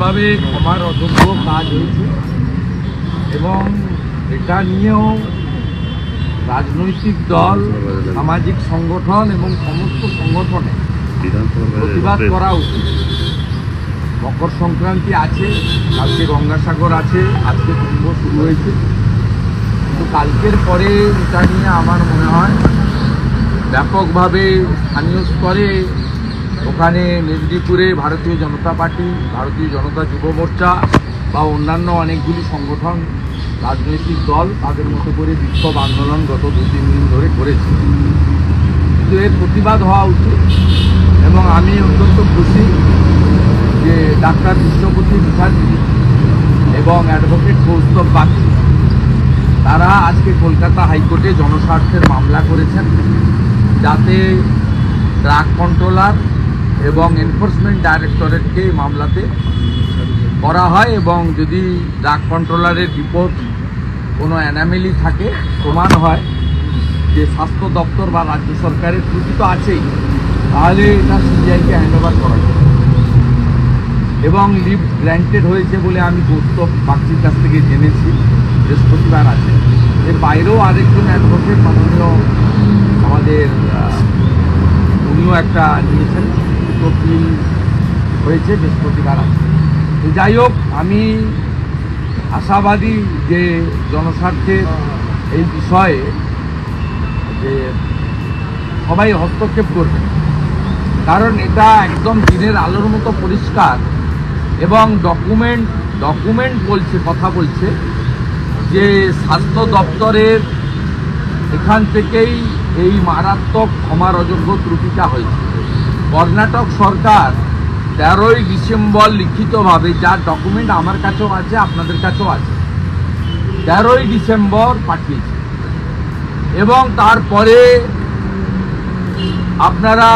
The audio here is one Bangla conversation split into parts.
ভীষণভাবে ক্ষমার অযোগ্য কাজ হয়েছে এবং এটা নিয়েও রাজনৈতিক দল, সামাজিক সংগঠন এবং সমস্ত সংগঠনে প্রতিবাদ করা উচিত। মকর সংক্রান্তি আছে, কালকে গঙ্গাসাগর আছে, আজকে কুম্ভ শুরু হয়েছে, কিন্তু কালকের পরে এটা নিয়ে আমার মনে হয় ব্যাপকভাবে স্থানীয় স্তরে, ওখানে মেদিনীপুরে ভারতীয় জনতা পার্টি, ভারতীয় জনতা যুব মোর্চা বা অন্যান্য অনেকগুলি সংগঠন, রাজনৈতিক দল তাদের মতো করে বিক্ষোভ আন্দোলন গত 2-3 দিন ধরে করেছে। কিন্তু এর প্রতিবাদ হওয়া উচিত এবং আমি অত্যন্ত খুশি যে ডাক্তার বিশ্বপতি মুখার্জি এবং অ্যাডভোকেট কৌস্তব বাগচি তারা আজকে কলকাতা হাইকোর্টে জনস্বার্থের মামলা করেছেন, যাতে ড্রাগ কন্ট্রোলার এবং এনফোর্সমেন্ট ডাইরেক্টরেটকে মামলাতে করা হয় এবং যদি ড্রাগ কন্ট্রোলারের রিপোর্ট কোনো অ্যানামেলি থাকে, প্রমাণ হয় যে স্বাস্থ্য দপ্তর বা রাজ্য সরকারের ত্রুটি তো আছেই, তাহলে এটা সিবিআইকে হ্যান্ডওভার করা যায়। এবং লিভ গ্র্যান্টেড হয়েছে বলে আমি কৌস্তব বাগচির কাছ থেকে জেনেছি, বৃহস্পতিবার আছে। এর বাইরেও আরেকজন অ্যাডভোকেট মাননীয় আমাদের উনিও একটা নিয়েছেন, দুটো বিল হয়েছে, বৃহস্পতিবার আছে। তো যাই হোক, আমি আশাবাদী যে জনস্বার্থের এই বিষয়ে যে সবাই হস্তক্ষেপ করবে, কারণ এটা একদম দিনের আলোর মতো পরিষ্কার এবং ডকুমেন্ট বলছে, কথা বলছে যে স্বাস্থ্য দপ্তরের এখান থেকেই এই মারাত্মক ক্ষমার অযোগ্য ত্রুটিটা হয়েছে। কর্ণাটক সরকার 13ই ডিসেম্বর লিখিতভাবে, যার ডকুমেন্ট আমার কাছেও আছে, আপনাদের কাছেও আছে, 13ই ডিসেম্বর পাঠিয়েছে এবং তারপরে আপনারা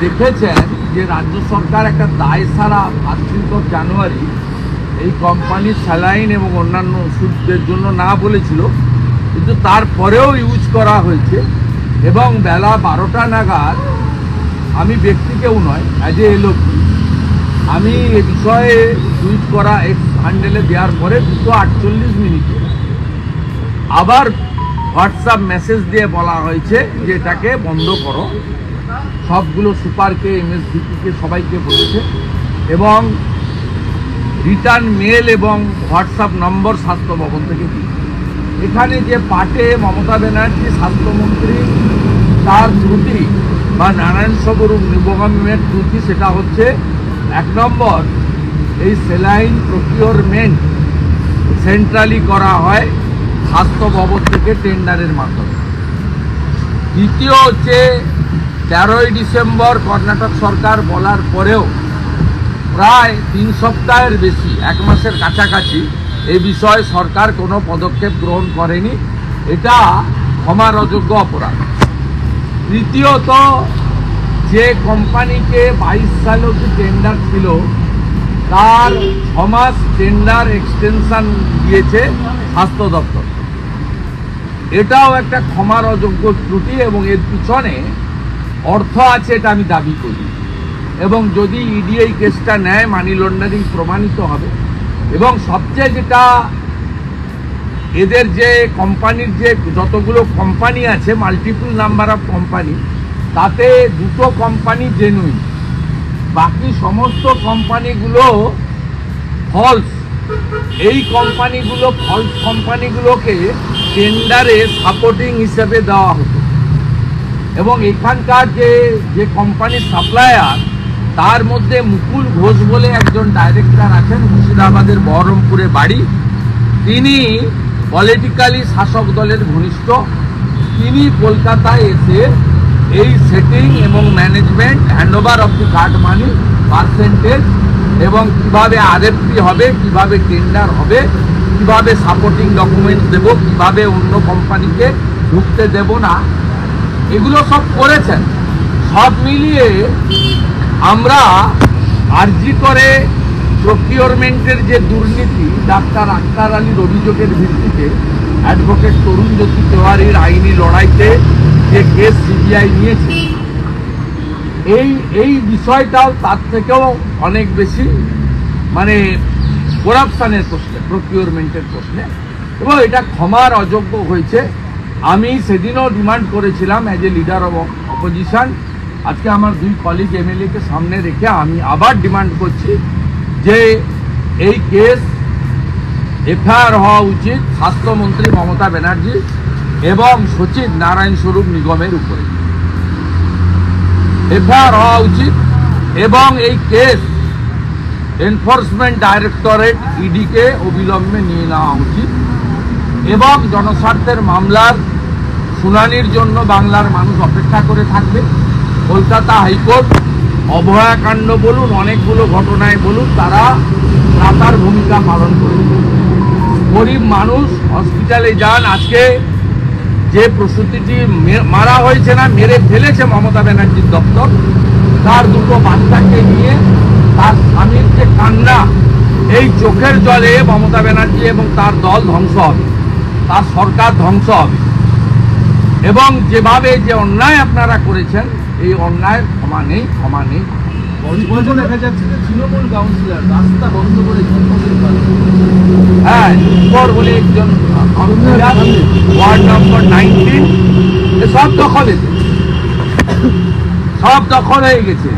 দেখেছেন যে রাজ্য সরকার একটা দায় সারা 5 জানুয়ারি এই কোম্পানির স্যালাইন এবং অন্যান্য ওষুধের জন্য না বলেছিল, কিন্তু তারপরেও ইউজ করা হয়েছে এবং বেলা 12টা নাগাদ, আমি ব্যক্তি কেউ নয়, অ্যাজ এ এলওপি আমি এ বিষয়ে টুইট করা এক্স হ্যান্ডেলে দেওয়ার পরে 2:48 আবার হোয়াটসঅ্যাপ মেসেজ দিয়ে বলা হয়েছে যে এটাকে বন্ধ করো। সবগুলো সুপারকে, এমএসভিপিকে সবাইকে বলেছে এবং রিটার্ন মেল এবং হোয়াটসঅ্যাপ নম্বর স্বাস্থ্য ভবন থেকে দিয়েছে। এখানে যে পাটে মমতা ব্যানার্জি স্বাস্থ্যমন্ত্রী তার ত্রুটি বা নারায়ণ সবরূপ নিগমের ত্রুটি, সেটা হচ্ছে 1 নম্বর, এই স্যালাইন প্রকিউরমেন্ট সেন্ট্রালি করা হয় স্বাস্থ্য ভবন থেকে টেন্ডারের মাধ্যমে। দ্বিতীয় হচ্ছে 13ই ডিসেম্বর কর্ণাটক সরকার বলার পরেও প্রায় 3 সপ্তাহের বেশি, 1 মাসের কাছাকাছি এই বিষয়ে সরকার কোনো পদক্ষেপ গ্রহণ করেনি। এটা ক্ষমার অযোগ্য অপরাধ। তৃতীয়ত, যে কোম্পানিকে 22 সালে যে টেন্ডার ছিল তার 6 মাস টেন্ডার এক্সটেনশন দিয়েছে স্বাস্থ্য দপ্তর, এটাও একটা ক্ষমার অযোগ্য ত্রুটি এবং এর পিছনে অর্থ আছে, এটা আমি দাবি করি। এবং যদি ইডি এই কেসটা নেয়, মানি লন্ডারিং প্রমাণিত হবে। এবং সবচেয়ে যেটা, এদের যে কোম্পানির যে যতগুলো কোম্পানি আছে, মাল্টিপল নাম্বার অফ কোম্পানি, তাতে 2টো কোম্পানি জেনুইন, বাকি সমস্ত কোম্পানিগুলো ফলস। এই কোম্পানিগুলো, ফলস কোম্পানিগুলোকে টেন্ডারে সাপোর্টিং হিসেবে দেওয়া হতো এবং এখানকার যে কোম্পানির সাপ্লায়ার, তার মধ্যে মুকুল ঘোষ বলে একজন ডাইরেক্টর আছেন, মুর্শিদাবাদের বহরমপুরে বাড়ি। তিনি পলিটিক্যালি শাসক দলের ঘনিষ্ঠ। তিনি কলকাতায় এসে এই সেটিং এবং management, handover of the card money, percentage এবং কিভাবে আরএফপি হবে, কিভাবে টেন্ডার হবে, কিভাবে সাপোর্টিং ডকুমেন্টস দেব, কিভাবে অন্য কোম্পানিকে ঢুকতে দেব না, এগুলো সব করেছেন। সব মিলিয়ে আমরা আরজি করে প্রকিউরমেন্টের যে দুর্নীতি, ডাক্তার আক্তার আলীর অভিযোগের ভিত্তিতে অ্যাডভোকেট তরুণ জ্যোতি তেওয়ারির আইনি লড়াইতে যে কেস সিবিআই নিয়েছে, এই বিষয়টাও তার থেকেও অনেক বেশি মানে করাপশনের প্রশ্নে, প্রকিউরমেন্টের প্রশ্নে, এবং এটা ক্ষমার অযোগ্য হয়েছে। আমি সেদিনও ডিমান্ড করেছিলাম as a leader of opposition. আজকে আমার দুই কলিগ এমএলএকে সামনে রেখে আমি আবার ডিমান্ড করছি যে এই কেস এফআইআর হওয়া উচিত স্বাস্থ্যমন্ত্রী মমতা ব্যানার্জি এবং সচিব নারায়ণ স্বরূপ নিগমের উপরে এফআইআর হওয়া উচিত, এবং এই কেস এনফোর্সমেন্ট ডাইরেক্টরেট ইডিকে অবিলম্বে নিয়ে নেওয়া উচিত, এবং জনস্বার্থের মামলার শুনানির জন্য বাংলার মানুষ অপেক্ষা করে থাকবে। কলকাতা হাইকোর্ট অভয়াকাণ্ড বলুন, অনেকগুলো ঘটনায় বলুন, তারা রাতার ভূমিকা পালন করেছে। গরিব মানুষ হসপিটালে যান, আজকে যে প্রসূতিটি মারা হয়েছে না, মেরে ফেলেছে মমতা ব্যানার্জির দপ্তর, তার দুটো বাচ্চাকে নিয়ে তার স্বামীর যে কান্না, এই চোখের জলে মমতা ব্যানার্জি এবং তার দল ধ্বংস হবে, তার সরকার ধ্বংস হবে। এবং যেভাবে যে অন্যায় আপনারা করেছেন, এই অন্যায়ের ক্ষমা নেই, ক্ষমা নেই। দেখা যাচ্ছে যে তৃণমূল কাউন্সিলর রাস্তা বন্ধ করে হ্যাঁ, বলে একজন কাউন্সিলর ওয়ার্ড নম্বর 19 সব দখলে, সব দখল হয়ে গেছে।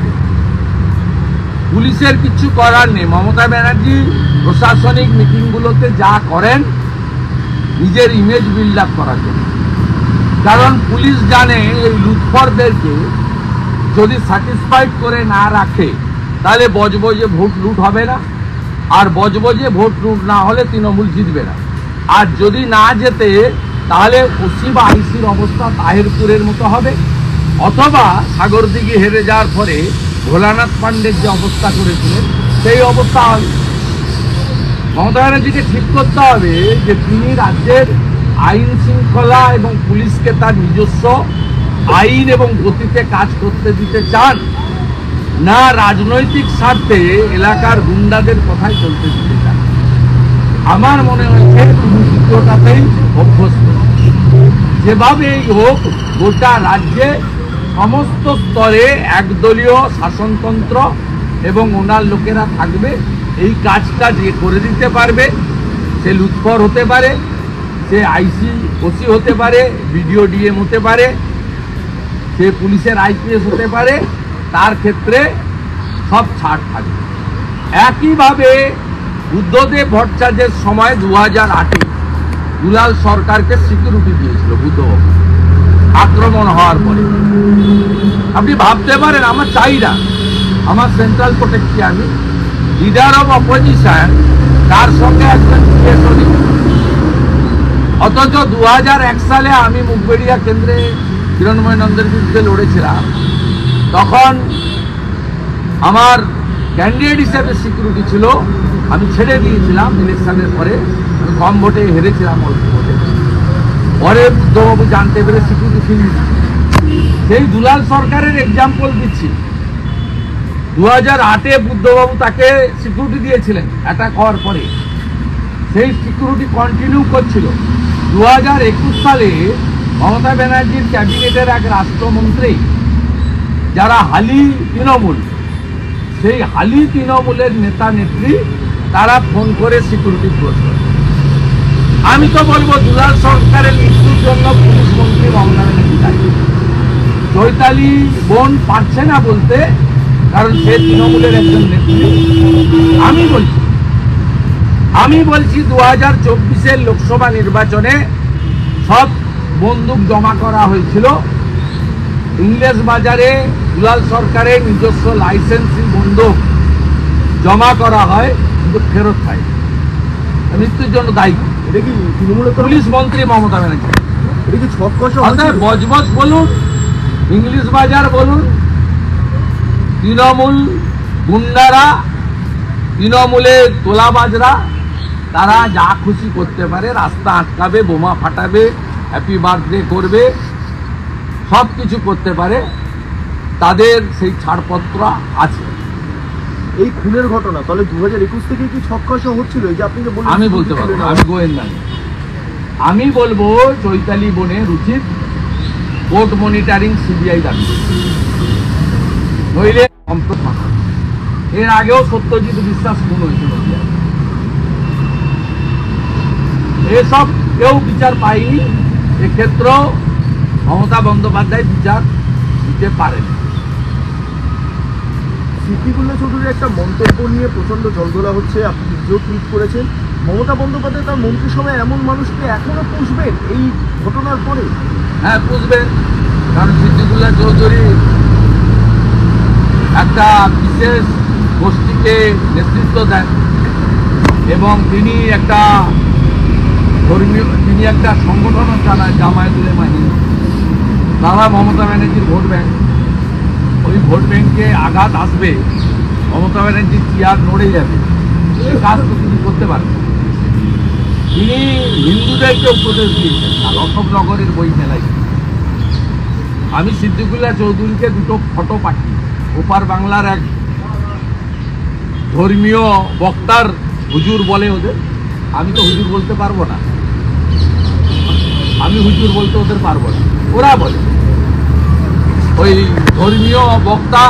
পুলিশের কিছু করার নেই। মমতা ব্যানার্জি প্রশাসনিক মিটিংগুলোতে যা করেন নিজের ইমেজ বিল্ড আপ করার জন্য, কারণ পুলিশ জানে এই লুটখোরদেরকে যদি স্যাটিসফাইড করে না রাখে তাহলে বজবজে ভোট লুট হবে না, আর বজবজে ভোট লুট না হলে তৃণমূল জিতবে না। আর যদি না জেতে তাহলে ওসি বা আইসির অবস্থা তাহিরপুরের মতো হবে, অথবা সাগরদিঘি হেরে যাওয়ার পরে ভোলানাথ পাণ্ডের যে অবস্থা করেছিলেন সেই অবস্থা হবে। মমতা ব্যানার্জিকে ঠিক করতে হবে যে তিনি রাজ্যের আইন শৃঙ্খলা এবং পুলিশকে তার নিজস্ব আইন এবং গতিতে কাজ করতে দিতে চান, না রাজনৈতিক স্বার্থে এলাকার গুন্ডাদের কথাই চলতে দিতে চান। আমার মনে হয়েছে তিনি দ্বিতীয়টাতেই অভ্যস্ত। যেভাবেই হোক গোটা রাজ্যে সমস্ত স্তরে একদলীয় শাসনতন্ত্র এবং ওনার লোকেরা থাকবে, এই কাজটা যে করে দিতে পারবে, সে লুৎফর হতে পারে, সে আইসি ওসি হতে পারে, বিডিও ডিএম হতে পারে, সে পুলিশের আইপিএস হতে পারে, তার ক্ষেত্রে সব ছাড় থাকবে। একইভাবে বুদ্ধদেব ভট্টাচার্যের সময় 2008-এ দুলাল সরকারকে সিকিউরিটি দিয়েছিল বুদ্ধবাবু আক্রমণ হওয়ার পরে। আপনি ভাবতে পারেন আমার চাই না, আমার সেন্ট্রাল কোর্টে কি আমি লিডার অফ অপোজিশন, তার সঙ্গে একজন পিএসওডি, অথচ 2001 সালে আমি মুখবেড়িয়া কেন্দ্রে হিরণময় নন্দের বিরুদ্ধে লড়েছিলাম। তখন আমার ক্যান্ডিডেট হিসেবে সিকিউরিটি ছিল, আমি ছেড়ে দিয়েছিলাম ইলেকশনের পরে, আমি কম ভোটে হেরেছিলাম, অল্প ভোটে। পরে বুদ্ধবাবু জানতে পেরে সিকিউরিটি ফিরিয়ে দিচ্ছি। সেই দুলাল সরকারের এক্সাম্পল দিচ্ছি। 2008-এ বুদ্ধবাবু তাকে সিকিউরিটি দিয়েছিলেন অ্যাটাক হওয়ার পরে, সেই সিকিউরিটি কন্টিনিউ করছিল। 2021 সালে মমতা ব্যানার্জির ক্যাবিনেটের এক রাষ্ট্রমন্ত্রী যারা হালি তৃণমূল, সেই হালি তৃণমূলের নেতা নেত্রী তারা ফোন করে সিকিউরিটি প্রশ্ন। আমি তো বলবো দুলাল সরকারের মৃত্যুর জন্য পুলিশ মন্ত্রী মমতা ব্যানার্জি দায়ী। চৈতালি বোন পারছে না বলতে, কারণ সে তৃণমূলের একজন নেত্রী। আমি বলছি 2024-এর লোকসভা নির্বাচনে সব বন্দুক জমা করা হয়েছিল ইংরেজ বাজারে। দুলাল সরকারের নিজস্ব লাইসেন্সি বন্দুক জমা করা হয়, কিন্তু ফেরত হয়, মৃত্যুর জন্য দায়ী। এটা কি তৃণমূলের পুলিশ মন্ত্রী মমতা ব্যানার্জি। এটা কি ছক্কশো বজবজ বলুন, ইংলিশ বাজার বলুন, তৃণমূল গুন্ডারা, তৃণমূলের তোলাবাজরা, তারা যা খুশি করতে পারে, রাস্তা আটকাবে, বোমা ফাটাবে, হ্যাপি বার্থডে করবে, সব কিছু করতে পারে, তাদের সেই ছাড়পত্র আছে। এই খুনের ঘটনা তাহলে 2021 থেকে কি ছক্কশো হচ্ছিল? এই যে আপনি যে বললেন, আমি বলতে পারবো না, আমি গোয়েন্দা নই। আমি বলবো চৈতালি বোনের উচিত কোর্ট মনিটরিং সিবিআই দাবি, নইলে এর আগেও সত্যজিৎ বিশ্বাস খুন হয়েছিল। এসব কেউ বিচার পায়নি, এক্ষেত্রেও মমতা বন্দ্যোপাধ্যায় বিচার দিতে পারেন। সিদ্দিকুল্লাহ চৌধুরীর একটা মন্তব্য নিয়ে প্রচন্ড জলঘোলা হচ্ছে, আপনি নিজেও টুইট করেছেন। মমতা বন্দ্যোপাধ্যায় তার মন্ত্রিসভায় এমন মানুষকে এখনো পুষবেন এই ঘটনার পরে? হ্যাঁ, পুষবেন, কারণ সিদ্দিকুল্লাহ চৌধুরী একটা বিশেষ গোষ্ঠীকে নেতৃত্ব দেন এবং তিনি একটা ধর্মীয়, তিনি একটা সংগঠনও চালায়, জামায়াত উলামা হিন্দ। তারা মমতা ব্যানার্জির ভোট ব্যাংক, ওই ভোট ব্যাংকে আঘাত আসবে, মমতা ব্যানার্জির চেয়ার নড়ে যাবে, সে কাজ তো তিনি করতে পারবেন। তিনি হিন্দুদেরকে উপদেশ দিয়েছেন আর অশোকনগরের বই মেলায়। আমি সিদ্দিকুল্লাহ চৌধুরীকে দুটো ফটো পাঠি, ওপার বাংলার এক ধর্মীয় বক্তার হুজুর বলে ওদের, আমি তো হুজুর বলতে পারবো না, আমি হুজুর বলতে ওদের পারবো না, ওরা বলে ওই ধর্মীয় বক্তা,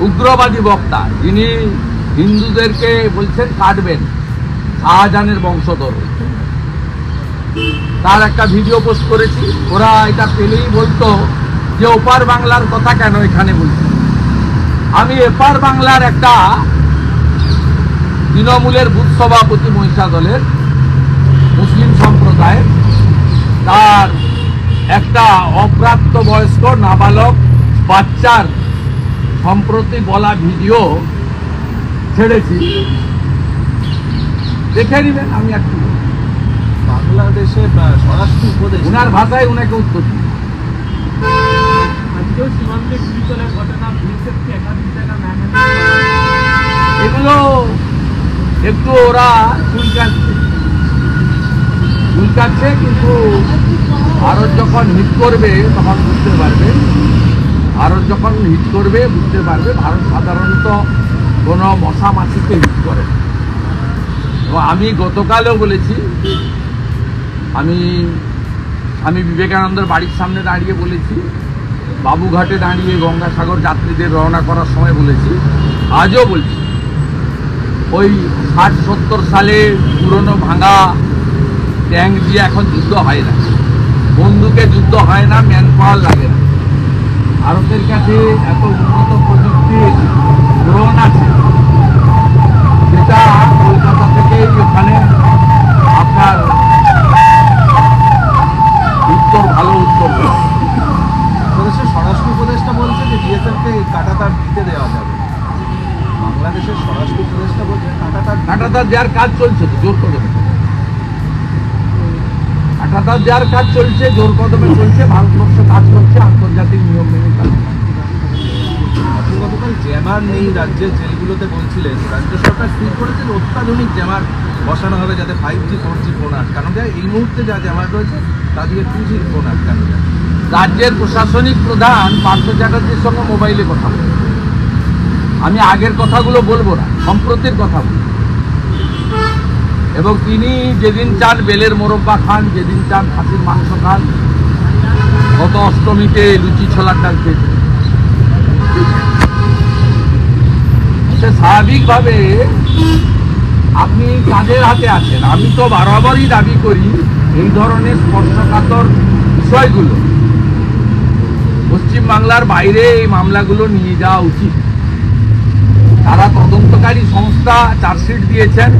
উগ্রবাদী বক্তা, যিনি হিন্দুদেরকে বলছেন কাটবেন, শাহজাহানের বংশধর, তার একটা ভিডিও পোস্ট করেছি। ওরা এটা পেলেই বলতো যে ওপার বাংলার কথা কেন এখানে বলছি। আমি এপার বাংলার একটা তৃণমূলের বুথ সভাপতি মহিষা দলের মুসলিম সম্প্রদায়, তার একটা অপ্রাপ্তবয়স্ক নাবালক বাচ্চার সম্প্রতি বলা ভিডিও ছেড়েছি, দেখে নেবেন। আমি একটু বাংলাদেশে স্বরাষ্ট্র উপদেশ উনার ভাষায় উনাকে উত্তর দিই। এগুলো একটু ওরা চুলকাচ্ছে, কিন্তু ভারত যখন হিট করবে তখন বুঝতে পারবে, ভারত যখন হিট করবে বুঝতে পারবে। ভারত সাধারণত কোনো মশা মাছিকে হিট করে না। এবং আমি গতকালও বলেছি, আমি স্বামী বিবেকানন্দের বাড়ির সামনে দাঁড়িয়ে বলেছি, বাবুঘাটে দাঁড়িয়ে গঙ্গাসাগর যাত্রীদের রওনা করার সময় বলেছি, আজও বলছি, ওই 60-70 সালে পুরনো ভাঙা ট্যাঙ্ক দিয়ে এখন যুদ্ধ হয় না, বন্দুকে যুদ্ধ হয় না, ম্যান পাওয়ার লাগে না। ভারতের কাছে এত উন্নত প্রযুক্তির ড্রোন আছে, যেটা কলকাতা থেকে ওখানে আপনার উত্তর ভালো উত্তর। বাংলাদেশের স্বরাষ্ট্র উপদেষ্টা বলছে যে বিএসএফকে কাঁটাতার দিতে দেওয়া যাবে। বাংলাদেশের স্বরাষ্ট্র উপদেষ্টা বলছে কাঁটাতার দেওয়ার কাজ চলছে, তো জোর কদমে কাঁটাতার দেওয়ার কাজ চলছে, জোর কদমে চলছে। ভারতবর্ষ কাজ করছে আন্তর্জাতিক নিয়ম মেনে কাজ। আপনি গতকাল জ্যামার নেই রাজ্যের জেলগুলোতে বলছিলেন, রাজ্য সরকার স্থির করেছেন অত্যাধুনিক জ্যামার বসানো হবে যাতে 5G 4G ফোন আটকানো যায়। এই মুহূর্তে যা জ্যামার রয়েছে তা দিয়ে 2G ফোন আটকানো যায়। রাজ্যের প্রশাসনিক প্রধান পার্থ চ্যাটার্জির সঙ্গে মোবাইলে কথা বলে, আমি আগের কথাগুলো বলবো না, সম্প্রতির কথা বলবো। এবং তিনি যেদিন চান বেলের মোরব্বা খান, যেদিন চান খাসির মাংস খান। গত অষ্টমীতে লুচি ছোলার ডাল খেয়েছে। সে স্বাভাবিকভাবে আপনি কাদের হাতে আছেন। আমি তো বরাবরই দাবি করি এই ধরনের স্পর্শকাতর বিষয়গুলো পশ্চিমবাংলার বাইরে এই মামলাগুলো নিয়ে যাওয়া উচিত। তারা তদন্তকারী সংস্থা চার্জশিট দিয়েছেন,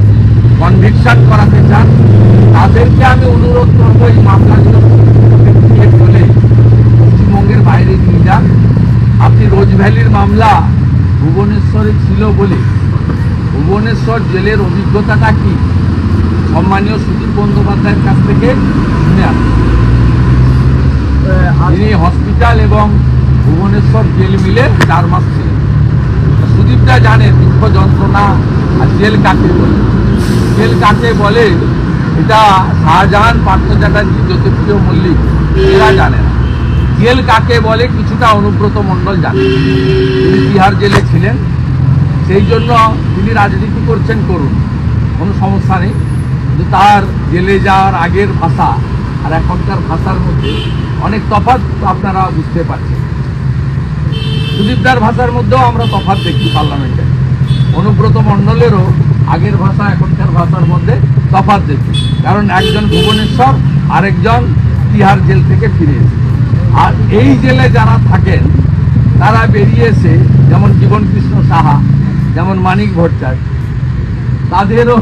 কনভিকশন করাতে চান, তাদেরকে আমি অনুরোধ করবো এই মামলাগুলো বলে পশ্চিমবঙ্গের বাইরে নিয়ে যান। আপনি রোজ ভ্যালির মামলা ভুবনেশ্বরে ছিল বলে ভুবনেশ্বর জেলের অভিজ্ঞতাটা কি সম্মানীয় সুদীপ বন্দ্যোপাধ্যায়ের কাছ থেকে শুনে আসুন। তিনি হসপিটাল এবং ভুবনেশ্বর জেল মিলে 4 মাস ছিলেন। সুদীপটা জানে দুঃখ যন্ত্রণা আর জেল কাকে বলে। জেল কাকে বলে এটা শাহজাহান, পার্থ চ্যাটার্জি, জ্যোতিপ্রিয় মল্লিক এরা জানে না। জেল কাকে বলে কিছুটা অনুব্রত মণ্ডল জানে, তিনি তিহার জেলে ছিলেন। সেই জন্য তিনি রাজনীতি করছেন, করুন, কোনো সমস্যা নেই। কিন্তু তার জেলে যাওয়ার আগের ভাষা আর এখনকার ভাষার মধ্যে অনেক তফাৎ আপনারা বুঝতে পারছেন। সুদীপদার ভাষার মধ্যেও আমরা তফাৎ দেখি পার্লামেন্টে, অনুব্রত মণ্ডলেরও আগের ভাষা এখনকার ভাষার মধ্যে তফাৎ দেখি, কারণ একজন ভুবনেশ্বর আরেকজন তিহার জেল থেকে ফিরে এসে, আর এই জেলে যারা থাকেন তারা বেরিয়ে এসে, যেমন জীবন কৃষ্ণ সাহা, যেমন মানিক ভট্টাচার্য, তাদেরও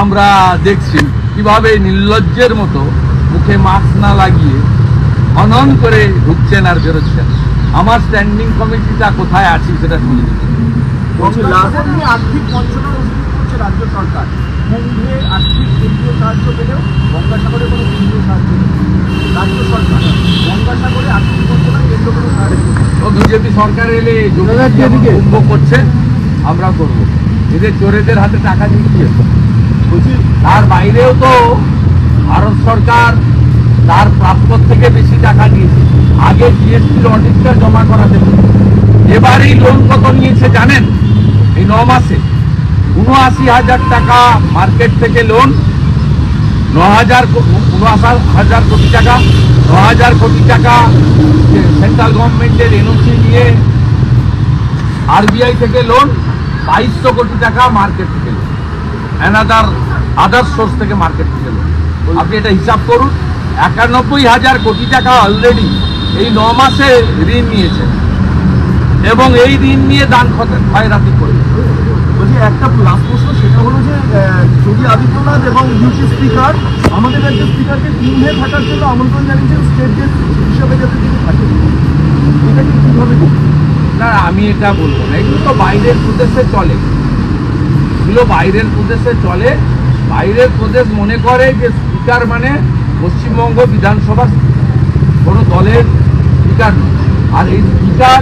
আমরা দেখছি কিভাবে নির্লজ্জের মতো মুখে মাস্ক না লাগিয়ে অনন করে ঢুকছেন আর বেরোচ্ছেন। আমার স্ট্যান্ডিং কমিটিটা কোথায় আছি সেটা শুনে দিচ্ছি। আর্থিক বঞ্চনা করছে রাজ্য সরকার, কুম্ভে আর্থিক কেন্দ্রীয় সাহায্য পেলেও গঙ্গাসাগরে কোনো কেন্দ্রীয় সাহায্য নেই। রাজ্য সরকার গঙ্গাসাগরে আর্থিক বঞ্চনা কেন্দ্র কোনো সাহায্য। তো বিজেপি সরকার এলে কুম্ভ করছে, আমরা করব। এদের চোরেদের হাতে টাকা দিচ্ছে, তার বাইরেও তো ভারত সরকার তার প্রাপ্য থেকে বেশি টাকা দিয়েছে। আগে জিএসটির অডিটটা জমা করাতে হবে। এবারেই লোন কত নিয়েছে জানেন? এই 9 মাসে 79,000 টাকা মার্কেট থেকে লোন, 79,000 কোটি টাকা, 9,000 কোটি টাকা সেন্ট্রাল গভর্নমেন্টের এনওসি নিয়ে আরবিআই থেকে লোন, 2200 কোটি টাকা মার্কেট থেকে লোন, আদার সোর্স থেকে মার্কেট থেকে লোন। আপনি এটা হিসাব করুন, 91,000 কোটি টাকা অলরেডি এই 9 মাসে ঋণ নিয়েছে, এবং এই ঋণ নিয়ে দান খয়রাতি করে। বলছি একটা লাস্ট প্রশ্ন, সেটা হলো যে যোগী আদিত্যনাথ এবং ইউসি স্পিকার আমাদের রাজ্যের স্পিকারকে কুম্ভে থাকার জন্য আমন্ত্রণ জানিয়েছেন স্টেট গেস্ট হিসাবে, যাতে তিনি থাকেন। এটা কি কীভাবে? না, আমি এটা বলবো না, এগুলো তো বাইরের প্রদেশে চলে, এগুলো বাইরের প্রদেশে চলে। বাইরের প্রদেশ মনে করে যে স্পিকার মানে পশ্চিমবঙ্গ বিধানসভার কোনো দলের স্পিকার, আর এই স্পিকার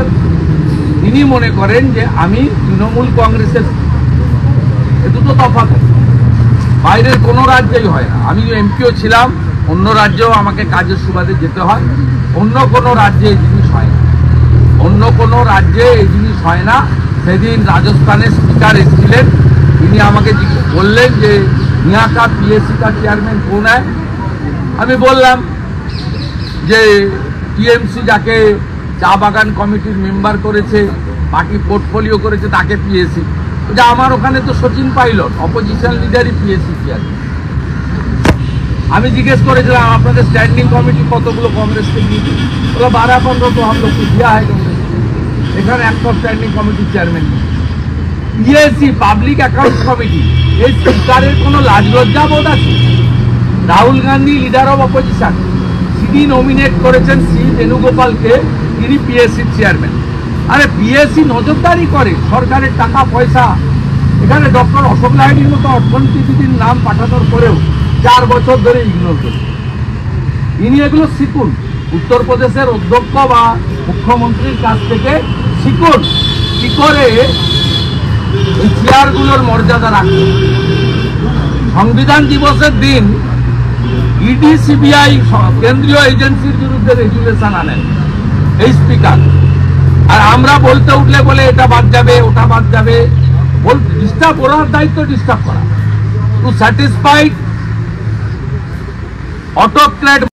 তিনি মনে করেন যে আমি তৃণমূল কংগ্রেসের। এ দুটো তফাৎ আছে, বাইরের কোনো রাজ্যেই হয় না। আমি এমপিও ছিলাম, অন্য রাজ্যেও আমাকে কাজের সুবাদে যেতে হয়, অন্য কোনো রাজ্যে এই জিনিস হয় না, অন্য কোনো রাজ্যে এই জিনিস হয় না। সেদিন রাজস্থানের স্পিকার এসেছিলেন, তিনি আমাকে বললেন যে यहाँ का पीएससी का चेयरमैन कौन है? আমি বললাম যে টিএমসি যাকে চা বাগান কমিটির মেম্বার করেছে, বাকি পোর্টফোলিও করেছে, তাকে পিএসসি। যে আমার ওখানে তো সচিন পাইলট অপোজিশন লিডারই পিএসসি চেয়ারম্যান। আমি জিজ্ঞেস করেছিলাম আপনাদের স্ট্যান্ডিং কমিটি কতগুলো কংগ্রেসকে দিয়েছে? বলে 12-15 তো हम लोग को दिया है কংগ্রেস। এখানে একটা স্ট্যান্ডিং কমিটির chairman PSC public account committee. এই সরকারের কোনো লাজ লজ্জা বোধ আছে? Rahul Gandhi leader of opposition, তিনি নমিনেট করেছেন সি বেণুগোপালকে, তিনি পিএসসির চেয়ারম্যান। আরে পিএসসি নজরদারি করে সরকারের টাকা পয়সা। এখানে ডক্টর অশোক লাহিড়ির মতো অর্থনীতিবিদের নাম পাঠানোর পরেও 4 বছর ধরে ইগনোর করছে। ইনি এগুলো শিখুন, উত্তরপ্রদেশের অধ্যক্ষ বা মুখ্যমন্ত্রীর কাছ থেকে শিখুন কি করে এই চেয়ারগুলোর মর্যাদা রাখবে। সংবিধান দিবসের দিন ইডি সিবিআই কেন্দ্রীয় এজেন্সির বিরুদ্ধে রেজুলেশন আনেন এই স্পিকার, আর আমরা বলতে উঠলে বলে এটা বাদ যাবে ওটা বাদ যাবে। ডিস্টার্ব করার দায়িত্ব ডিস্টার্ব করা, টু স্যাটিসফাইড অটোক্র্যাট